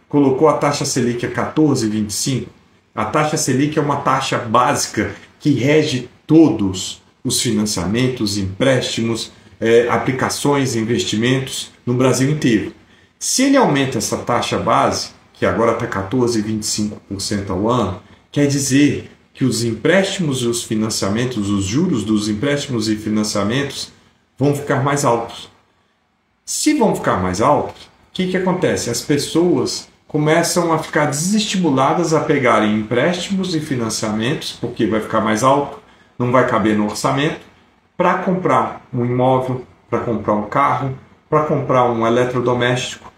colocou a taxa Selic a 14,25, a taxa Selic é uma taxa básica que rege todos os financiamentos, empréstimos, aplicações, investimentos no Brasil inteiro. Se ele aumenta essa taxa base, que agora está 14,25% ao ano, quer dizer que os empréstimos e os financiamentos, os juros dos empréstimos e financiamentos vão ficar mais altos. Se vão ficar mais altos, o que acontece? As pessoas começam a ficar desestimuladas a pegarem empréstimos e financiamentos, porque vai ficar mais alto, não vai caber no orçamento, para comprar um imóvel, para comprar um carro, para comprar um eletrodoméstico.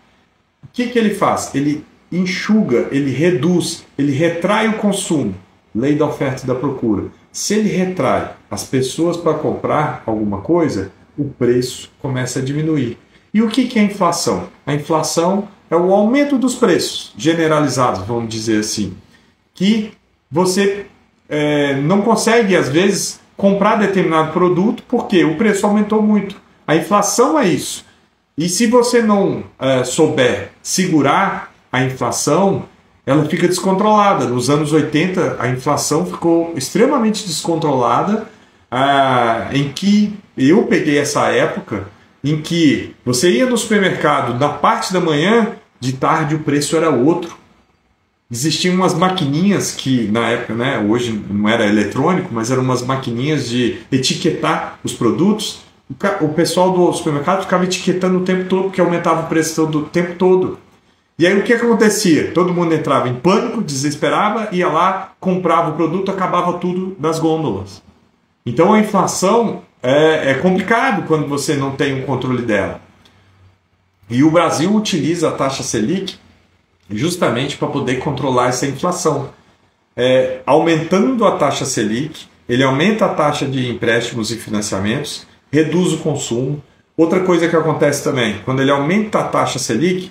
O que ele faz? Ele enxuga, ele reduz, ele retrai o consumo. Lei da oferta e da procura. Se ele retrai as pessoas para comprar alguma coisa, o preço começa a diminuir. E o que é a inflação? A inflação é o aumento dos preços generalizados, vamos dizer assim, que você não consegue, às vezes, comprar determinado produto porque o preço aumentou muito. A inflação é isso. E se você não souber segurar a inflação, ela fica descontrolada. Nos anos 80, a inflação ficou extremamente descontrolada, em que eu peguei essa época em que você ia no supermercado na parte da manhã, de tarde o preço era outro. Existiam umas maquininhas que, na época, hoje não era eletrônico, mas eram umas maquininhas de etiquetar os produtos. O pessoal do supermercado ficava etiquetando o tempo todo, porque aumentava o preço o tempo todo. E aí o que acontecia? Todo mundo entrava em pânico, desesperava, ia lá, comprava o produto, acabava tudo das gôndolas. Então a inflação é complicado quando você não tem um controle dela. E o Brasil utiliza a taxa Selic justamente para poder controlar essa inflação. Aumentando a taxa Selic, ele aumenta a taxa de empréstimos e financiamentos, reduz o consumo. Outra coisa que acontece também, quando ele aumenta a taxa Selic,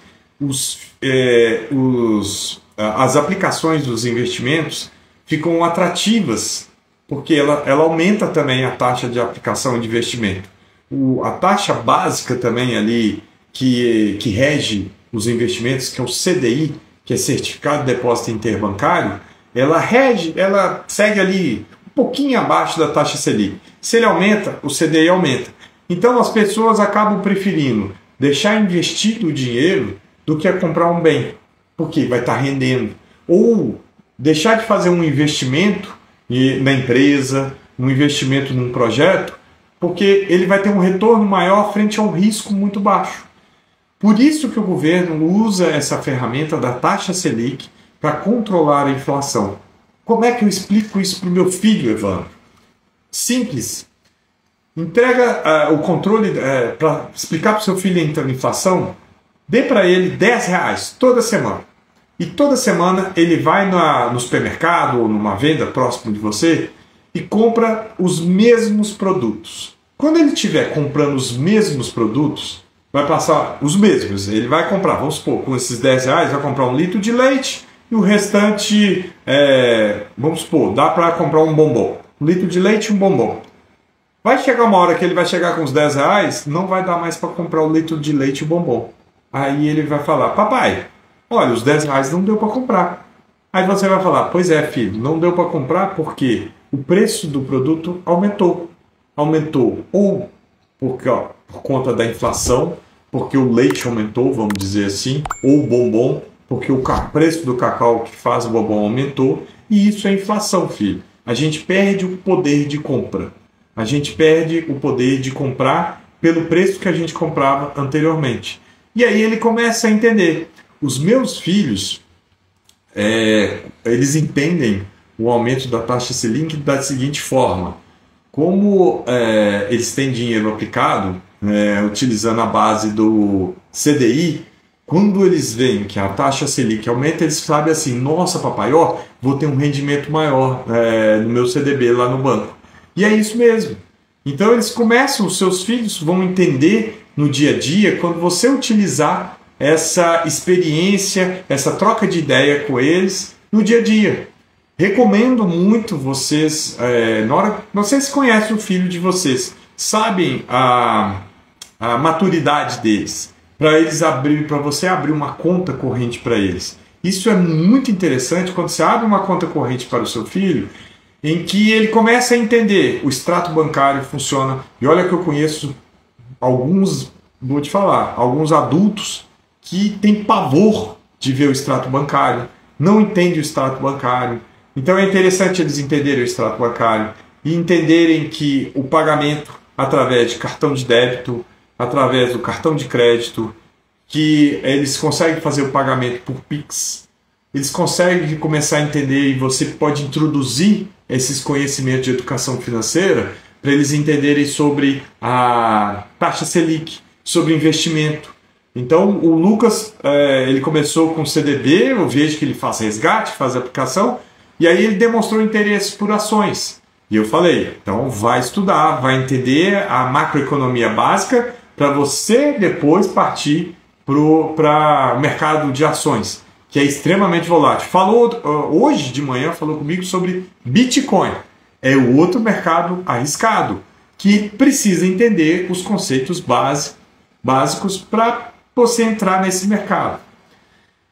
as aplicações dos investimentos ficam atrativas, porque ela aumenta também a taxa de aplicação de investimento. A taxa básica também ali, que rege os investimentos, que é o CDI, que é Certificado de Depósito Interbancário, ela segue ali um pouquinho abaixo da taxa Selic. Se ele aumenta, o CDI aumenta. Então as pessoas acabam preferindo deixar investido o dinheiro do que comprar um bem, porque vai estar rendendo. Ou deixar de fazer um investimento na empresa, um investimento num projeto, porque ele vai ter um retorno maior frente a um risco muito baixo. Por isso que o governo usa essa ferramenta da taxa Selic para controlar a inflação. Como é que eu explico isso para o meu filho, Evandro? Simples. Entrega o controle, para explicar para o seu filho a inflação, dê para ele R$10 toda semana. E toda semana ele vai no supermercado ou numa venda próximo de você e compra os mesmos produtos. Quando ele estiver comprando os mesmos produtos, vai passar os mesmos. Ele vai comprar, vamos supor, com esses R$10, vai comprar 1 litro de leite e o restante, vamos supor, dá para comprar um bombom. 1 litro de leite e um bombom. Vai chegar uma hora que ele vai chegar com os R$10, não vai dar mais para comprar o litro de leite e o bombom. Aí ele vai falar, papai, olha, os R$10 não deu para comprar. Aí você vai falar, pois é, filho, não deu para comprar porque o preço do produto aumentou. Aumentou ou por conta da inflação, porque o leite aumentou, vamos dizer assim, ou o bombom, porque o preço do cacau que faz o bombom aumentou, e isso é inflação, filho. A gente perde o poder de compra. A gente perde o poder de comprar pelo preço que a gente comprava anteriormente. E aí ele começa a entender. Os meus filhos, eles entendem o aumento da taxa Selic da seguinte forma. Como eles têm dinheiro aplicado, utilizando a base do CDI, quando eles veem que a taxa Selic aumenta, eles sabem assim, nossa papai, vou ter um rendimento maior no meu CDB lá no banco. E é isso mesmo. Então eles começam, os seus filhos vão entender no dia a dia, quando você utilizar essa experiência, essa troca de ideia com eles no dia a dia. Recomendo muito vocês, na hora vocês conhecem o filho de vocês, sabem a maturidade deles, para você abrir uma conta corrente para eles. Isso é muito interessante quando você abre uma conta corrente para o seu filho, em que ele começa a entender o extrato bancário funciona. E olha que eu conheço alguns, vou te falar, alguns adultos que têm pavor de ver o extrato bancário, não entendem o extrato bancário. Então é interessante eles entenderem o extrato bancário e entenderem que o pagamento através de cartão de débito, através do cartão de crédito, que eles conseguem fazer o pagamento por Pix, eles conseguem começar a entender, e você pode introduzir esses conhecimentos de educação financeira para eles entenderem sobre a taxa Selic, sobre investimento. Então o Lucas, ele começou com CDB, eu vejo que ele faz resgate, faz aplicação, e aí ele demonstrou interesse por ações. E eu falei, então vai estudar, vai entender a macroeconomia básica para você depois partir para o mercado de ações, que é extremamente volátil. Hoje de manhã falou comigo sobre Bitcoin. É o outro mercado arriscado, que precisa entender os conceitos básicos para você entrar nesse mercado.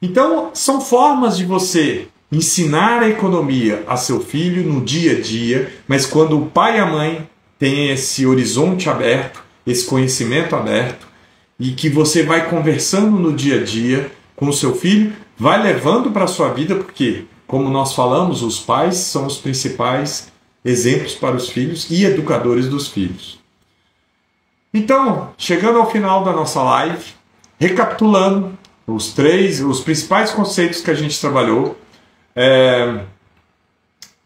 Então, são formas de você ensinar a economia a seu filho no dia a dia, mas quando o pai e a mãe têm esse horizonte aberto, esse conhecimento aberto, e que você vai conversando no dia a dia com o seu filho, vai levando para a sua vida, porque, como nós falamos, os pais são os principais exemplos para os filhos e educadores dos filhos. Então, chegando ao final da nossa live, recapitulando os principais conceitos que a gente trabalhou.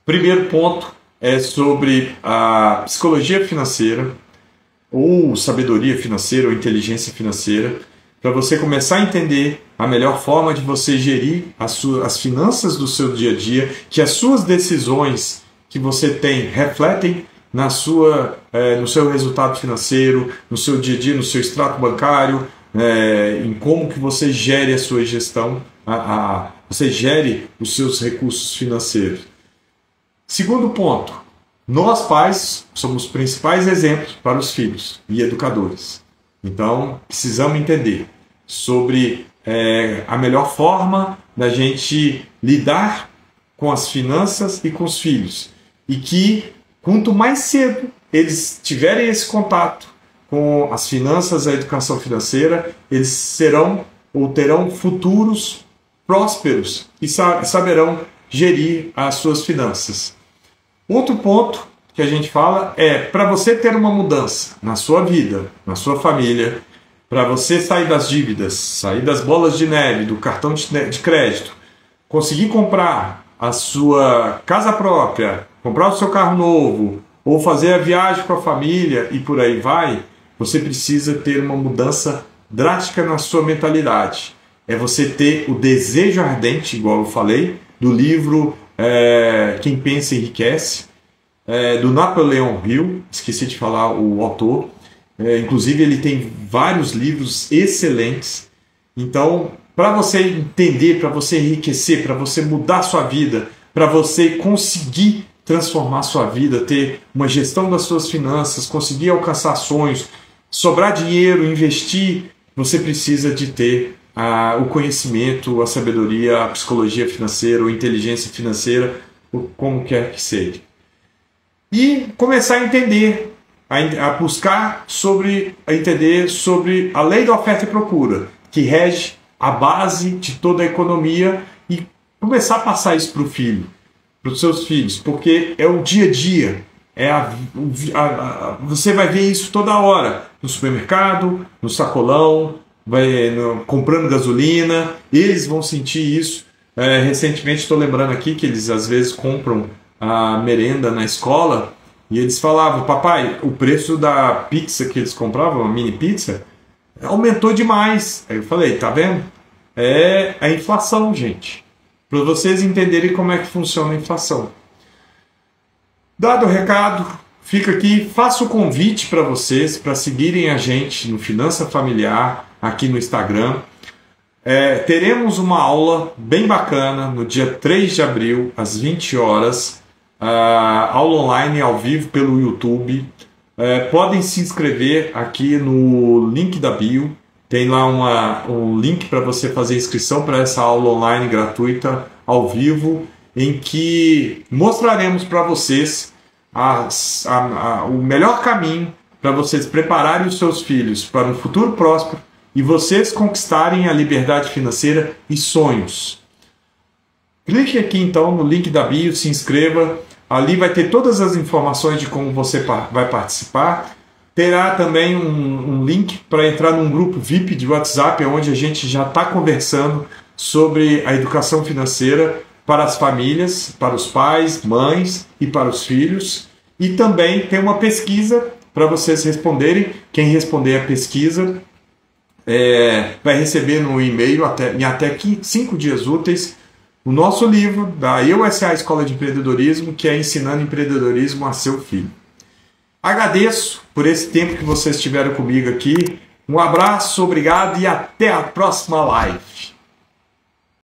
Primeiro ponto, é sobre a psicologia financeira, ou sabedoria financeira, ou inteligência financeira, para você começar a entender a melhor forma de você gerir as finanças do seu dia a dia, que as suas decisões que você tem refletem no seu resultado financeiro, no seu dia a dia, no seu extrato bancário, em como que você gere a sua gestão, você gere os seus recursos financeiros. Segundo ponto, nós pais somos os principais exemplos para os filhos e educadores. Então, precisamos entender sobre a melhor forma da gente lidar com as finanças e com os filhos. E que, quanto mais cedo eles tiverem esse contato com as finanças, a educação financeira, eles serão ou terão futuros prósperos e saberão gerir as suas finanças. Outro ponto que a gente fala é, para você ter uma mudança na sua vida, na sua família, para você sair das dívidas, sair das bolas de neve, do cartão de crédito, conseguir comprar a sua casa própria, comprar o seu carro novo, ou fazer a viagem com a família e por aí vai, você precisa ter uma mudança drástica na sua mentalidade. É você ter o desejo ardente, igual eu falei, do livro Quem Pensa Enriquece, do Napoleão Hill, esqueci de falar o autor. Inclusive ele tem vários livros excelentes. Então, para você entender, para você enriquecer, para você mudar a sua vida, para você conseguir transformar a sua vida, ter uma gestão das suas finanças, conseguir alcançar sonhos, sobrar dinheiro, investir, você precisa de ter o conhecimento, a sabedoria, a psicologia financeira, a inteligência financeira, como quer que seja. E começar a entender, a buscar a entender sobre a lei da oferta e procura, que rege a base de toda a economia, e começar a passar isso para o filho, para os seus filhos, porque é o dia a dia, você vai ver isso toda hora, no supermercado, no sacolão, comprando gasolina, eles vão sentir isso. Recentemente estou lembrando aqui que eles às vezes compram a merenda na escola e eles falavam, papai, o preço da pizza que eles compravam, a mini pizza, aumentou demais. Aí eu falei, tá vendo? É a inflação, gente. Para vocês entenderem como é que funciona a inflação. Dado o recado, fica aqui, faço o convite para vocês para seguirem a gente no Finança Familiar, aqui no Instagram. Teremos uma aula bem bacana no dia 3 de abril, às 20 horas, aula online ao vivo pelo YouTube. Podem se inscrever aqui no link da bio, tem lá um link para você fazer inscrição para essa aula online gratuita ao vivo, em que mostraremos para vocês o melhor caminho para vocês prepararem os seus filhos para um futuro próspero e vocês conquistarem a liberdade financeira e sonhos. Clique aqui então no link da bio, se inscreva. Ali vai ter todas as informações de como você vai participar. Terá também um link para entrar num grupo VIP de WhatsApp, onde a gente já está conversando sobre a educação financeira para as famílias, para os pais, mães e para os filhos. E também tem uma pesquisa para vocês responderem. Quem responder a pesquisa vai receber no e-mail em até 5 dias úteis o nosso livro da EUSA Escola de Empreendedorismo, que é Ensinando Empreendedorismo a Seu Filho. Agradeço por esse tempo que vocês tiveram comigo aqui. Um abraço, obrigado e até a próxima live.